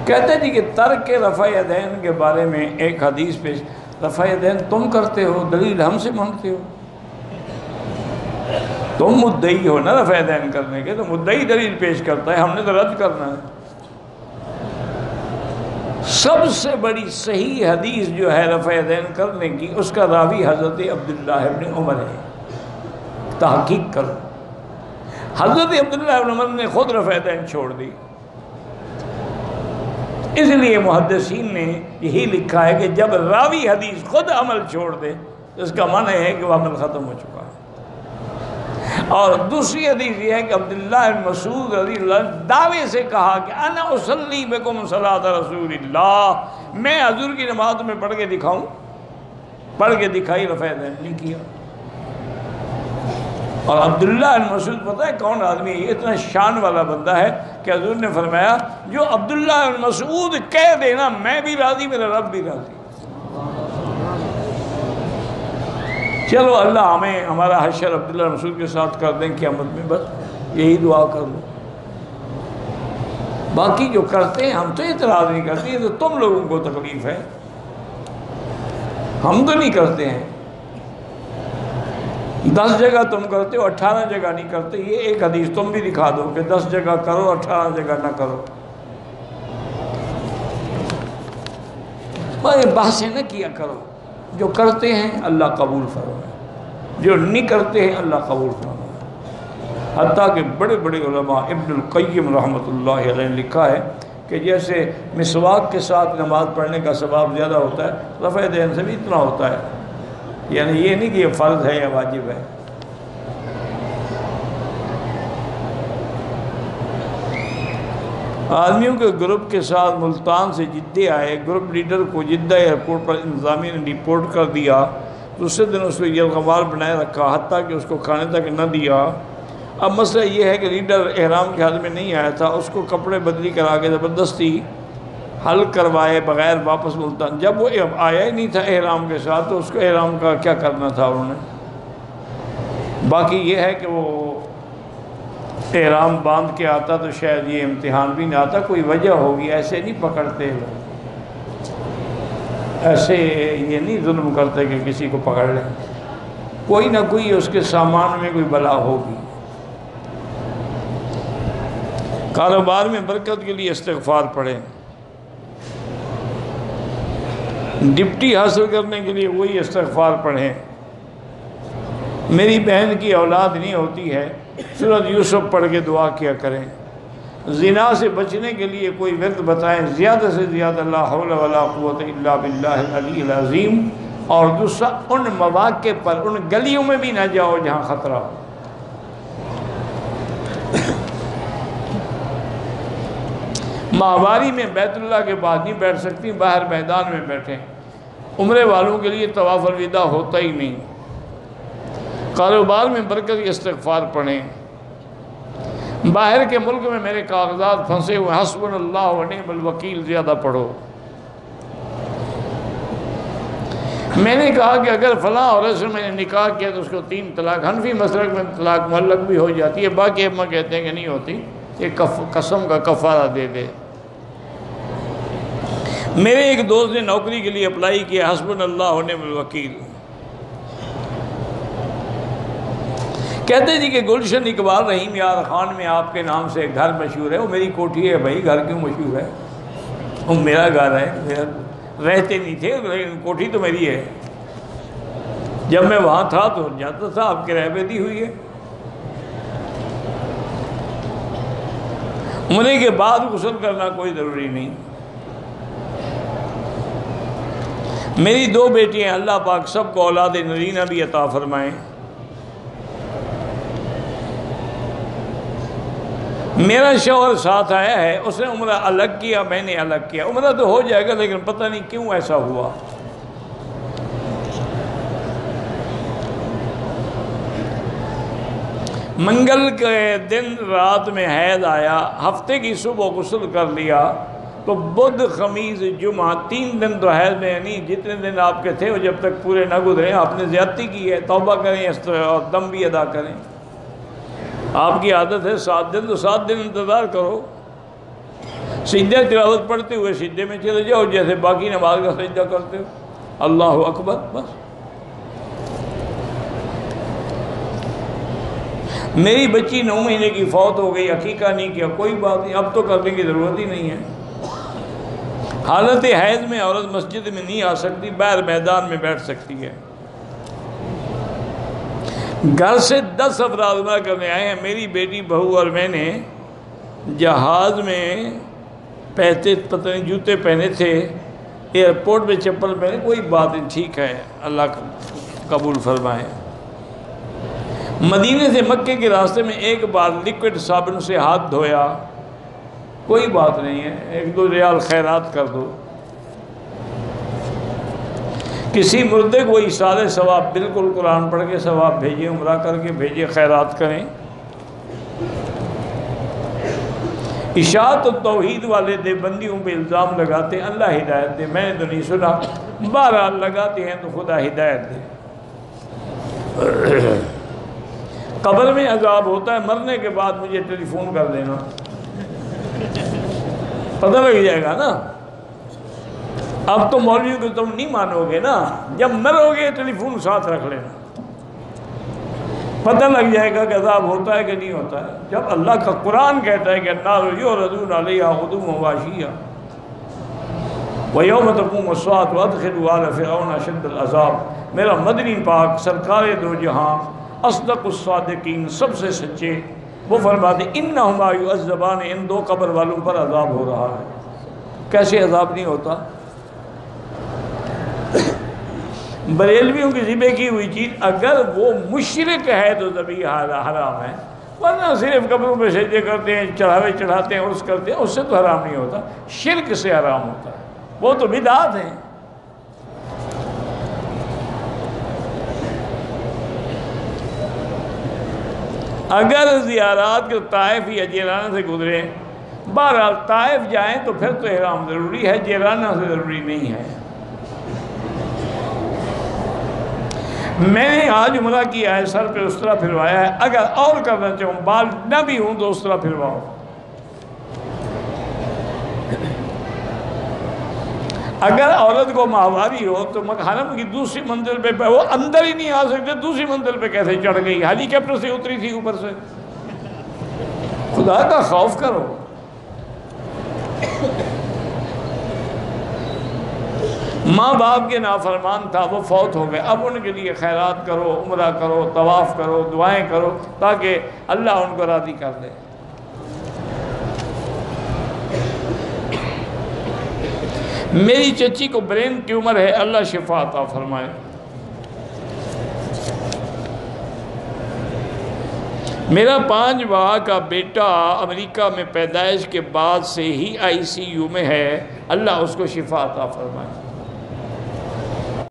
کہتے جی کہ ترک رفع یدین کے بارے میں ایک حدیث پیش، رفع یدین تم کرتے ہو، دلیل ہم سے مانگتے ہو، تم مدعی ہو نا رفع یدین کرنے کے، تو مدعی دلیل پیش کرتا ہے، ہم نے تو رد کرنا ہے۔ سب سے بڑی صحیح حدیث جو ہے رفع یدین کرنے کی، اس کا راوی حضرت عبداللہ ابن عمر ہے، تحقیق کرو۔ حضرت عبداللہ ابن عمر نے خود رفع یدین چھوڑ دی، اس لیے محدثین نے یہی لکھا ہے کہ جب راوی حدیث خود عمل چھوڑ دے تو اس کا معنی ہے کہ وہ عمل ختم ہو چکا ہے۔ اور دوسری حدیث یہ ہے کہ عبداللہ بن مسعود رضی اللہ عنہ دعوے سے کہا کہ انا اصلی بکم صلاۃ رسول اللہ، میں حضور کی نماز میں پڑھ کے دکھاؤں، پڑھ کے دکھائی، رفع یدین نہیں کیا۔ اور عبداللہ بن مسعود پتہ ہے کون آدمی ہے؟ یہ اتنا شان والا بندہ ہے کہ حضور نے فرمایا جو عبداللہ بن مسعود کہہ دینا میں بھی راضی، میرا رب بھی راضی۔ چلو اللہ ہمیں ہمارا حشر عبداللہ بن مسعود کے ساتھ کر دیں قیامت میں، بس یہی دعا کر لو۔ باقی جو کرتے ہیں ہم تو اعتراض نہیں کرتے، یہ تو تم لوگوں کو تکلیف ہے، ہم تو نہیں کرتے ہیں۔ 10 جگہ تم کرتے ہو، 18 جگہ نہیں کرتے، یہ ایک حدیث تم بھی دکھا دو کہ 10 جگہ کرو، 18 جگہ نہ کرو۔ بحثیں نہ کیا کرو، جو کرتے ہیں اللہ قبول فرمائے، جو نہیں کرتے ہیں اللہ قبول فرمائے۔ حتیٰ کہ بڑے بڑے علماء، ابن القیم رحمۃ اللہ علیہ نے لکھا ہے کہ جیسے مسواک کے ساتھ نماز پڑھنے کا ثواب زیادہ ہوتا ہے، رفع یدین سے بھی اتنا ہوتا ہے، یعنی یہ نہیں کہ یہ فرض ہے یا واجب ہے۔ آدمیوں کے گروپ کے ساتھ ملتان سے جدہ آئے، گروپ لیڈر کو جدہ ایئرپورٹ پر انتظامیہ نے رپورٹ کر دیا، دوسرے دن اس کو یلغمال بنائے رکھا، حتیٰ کہ اس کو کھانے تک نہ دیا۔ اب مسئلہ یہ ہے کہ لیڈر احرام کے حال میں نہیں آیا تھا، اس کو کپڑے بدلی کرا کے زبردستی حل کروائے بغیر واپس ملتان۔ جب وہ آیا ہی نہیں تھا احرام کے ساتھ تو اس کو احرام کا کیا کرنا تھا انہوں نے۔ باقی یہ ہے کہ وہ احرام باندھ کے آتا تو شاید یہ امتحان بھی نہ آتا، کوئی وجہ ہوگی، ایسے نہیں پکڑتے لوگ، ایسے یہ نہیں ظلم کرتے کہ کسی کو پکڑ لیں، کوئی نہ کوئی اس کے سامان میں کوئی بلا ہوگی۔ کاروبار میں برکت کے لیے استغفار پڑھیں، ڈپٹی حاصل کرنے کے لیے وہی استغفار پڑھیں۔ میری بہن کی اولاد نہیں ہوتی ہے، سورۃ یوسف پڑھ کے دعا کیا کریں۔ زنا سے بچنے کے لیے کوئی ورد بتائیں، زیادہ سے زیادہ لا حول ولا قوت الا باللہ العلی العظیم۔ اور دوسرا، ان مواقع پر ان گلیوں میں بھی نہ جاؤ جہاں خطرہ ہو۔ ماہواری میں بیت اللہ کے بعد نہیں بیٹھ سکتی، باہر میدان میں بیٹھیں۔ عمرے والوں کے لیے طواف الوداع ہوتا ہی نہیں۔ کاروبار میں برکت استغفار پڑھیں۔ باہر کے ملک میں میرے کاغذات پھنسے ہوئے، حسبنا اللہ و نعم الوکیل زیادہ پڑھو۔ میں نے کہا کہ اگر فلاں عورت سے میں نے نکاح کیا تو اس کو 3 طلاق، حنفی مسلک میں طلاق معلق بھی ہو جاتی ہے، باقی امہ کہتے ہیں کہ نہیں ہوتی، یہ قسم کا کفارہ دے دے۔ میرے ایک دوست نے نوکری کے لیے اپلائی کیا، حسبنا اللہ و نعم الوکیل۔ کہتے جی کہ گلشن اقبال رحیم یار خان میں آپ کے نام سے گھر مشہور ہے۔ وہ میری کوٹھی ہے بھائی، گھر کیوں مشہور ہے؟ وہ میرا گھر ہے، میرا رہتے نہیں تھے لیکن کوٹھی تو میری ہے۔ جب میں وہاں تھا تو جاتا تھا، آپ کے رہبے دی ہوئی ہے۔ عمرے کے بعد غسل کرنا کوئی ضروری نہیں۔ میری 2 بیٹی ہیں، اللہ پاک سب کو اولاد نرینہ بھی عطا فرمائیں۔ میرا شوہر ساتھ آیا ہے، اس نے عمرہ الگ کیا، میں نے الگ کیا۔ عمرہ تو ہو جائے گا لیکن پتہ نہیں کیوں ایسا ہوا۔ منگل کے دن رات میں حیض آیا، ہفتے کی صبح غسل کر لیا تو بدھ خمیس جمعہ 3 دن تو حیض میں، یعنی جتنے دن آپ کے تھے وہ جب تک پورے نہ گزرے آپ نے زیادتی کی ہے، توبہ کریں اور دم بھی ادا کریں۔ آپ کی عادت ہے 7 دن، تو 7 دن انتظار کرو۔ سجدہ تلاوت پڑھتے ہوئے سجدے میں چلے جاؤ جیسے باقی نماز کا سجدہ کرتے ہو، اللہ اکبر بس۔ میری بچی 9 مہینے کی فوت ہو گئی، عقیقہ نہیں کیا، کوئی بات نہیں، اب تو کرنے کی ضرورت ہی نہیں ہے۔ حالت حیض میں عورت مسجد میں نہیں آ سکتی، باہر میدان میں بیٹھ سکتی ہے۔ گھر سے 10 افراد عمرہ کرنے آئے ہیں، میری بیٹی بہو اور میں نے جہاز میں پتہ نہیں جوتے پہنے تھے، ایئرپورٹ میں چپل پہنے، کوئی بات نہیں، ٹھیک ہے، اللہ قبول فرمائے۔ مدینے سے مکے کے راستے میں ایک بار لیکوڈ صابن سے ہاتھ دھویا، کوئی بات نہیں ہے، 1-2 ریال خیرات کر دو۔ کسی مردے کو ایصال ثواب، بالکل قرآن پڑھ کے ثواب بھیجیں، عمرہ کر کے بھیجیں، خیرات کریں۔ اشاعت و توحید والے دیوبندیوں پہ الزام لگاتے ہیں اللہ ہدایت دے، میں نے تو نہیں سنا، بہرحال لگاتے ہیں تو خدا ہدایت دے۔ قبر میں عذاب ہوتا ہے، مرنے کے بعد مجھے ٹیلی فون کر دینا، پتہ لگ جائے گا نا۔ اب تو مولوی کو تم نہیں مانو گے نا، جب مرو گے ٹیلی فون ساتھ رکھ لینا، پتہ لگ جائے گا کہ عذاب ہوتا ہے کہ نہیں ہوتا ہے۔ جب اللہ کا قرآن کہتا ہے کہ النار یعرضون علیہا غدوا وعشیا ویوم تقوم الساعۃ وادخلوا آل فرعون اشد العذاب، میرا مدنی پاک سرکار دو جہاں اصدق الصادقین، سب سے سچے، وہ فرماتے انہما یعذبان، ان 2 قبر والوں پر عذاب ہو رہا ہے۔ کیسے عذاب نہیں ہوتا؟ بریلویوں کی ذبح کی ہوئی چیز اگر وہ مشرک ہے تو ذبح حرام ہے، ورنہ صرف قبروں پہ سجدے کرتے ہیں، چڑھاوے چڑھاتے ہیں، عرس کرتے ہیں، اس سے تو حرام نہیں ہوتا، شرک سے حرام ہوتا ہے، وہ تو بدعات ہیں۔ اگر زیارات کے طائف یا جیرانہ سے گزریں، بہرحال طائف جائیں تو پھر تو احرام ضروری ہے، جیرانہ سے ضروری نہیں ہے۔ میں نے آج عمرہ کیا ہے، سر پہ اس طرح پھروایا ہے، اگر اور کرنا چاہوں، بال نہ بھی ہوں تو اس طرح پھرواؤ۔ اگر عورت کو ماہواری ہو تو حرم کی دوسری منزل پہ وہ اندر ہی نہیں آ سکتے، دوسری منزل پہ کیسے چڑھ گئی؟ ہیلی کاپٹر سے اتری تھی اوپر سے، خدا کا خوف کرو۔ ماں باپ کے نافرمان تھا، وہ فوت ہو گئے، اب ان کے لیے خیرات کرو، عمرہ کرو، طواف کرو، دعائیں کرو، تاکہ اللہ ان کو راضی کر دے۔ میری چچی کو برین ٹیومر ہے، اللہ شفا عطا فرمائے۔ میرا 5 ماہ کا بیٹا امریکہ میں پیدائش کے بعد سے ہی ICU میں ہے، اللہ اس کو شفا عطا فرمائے۔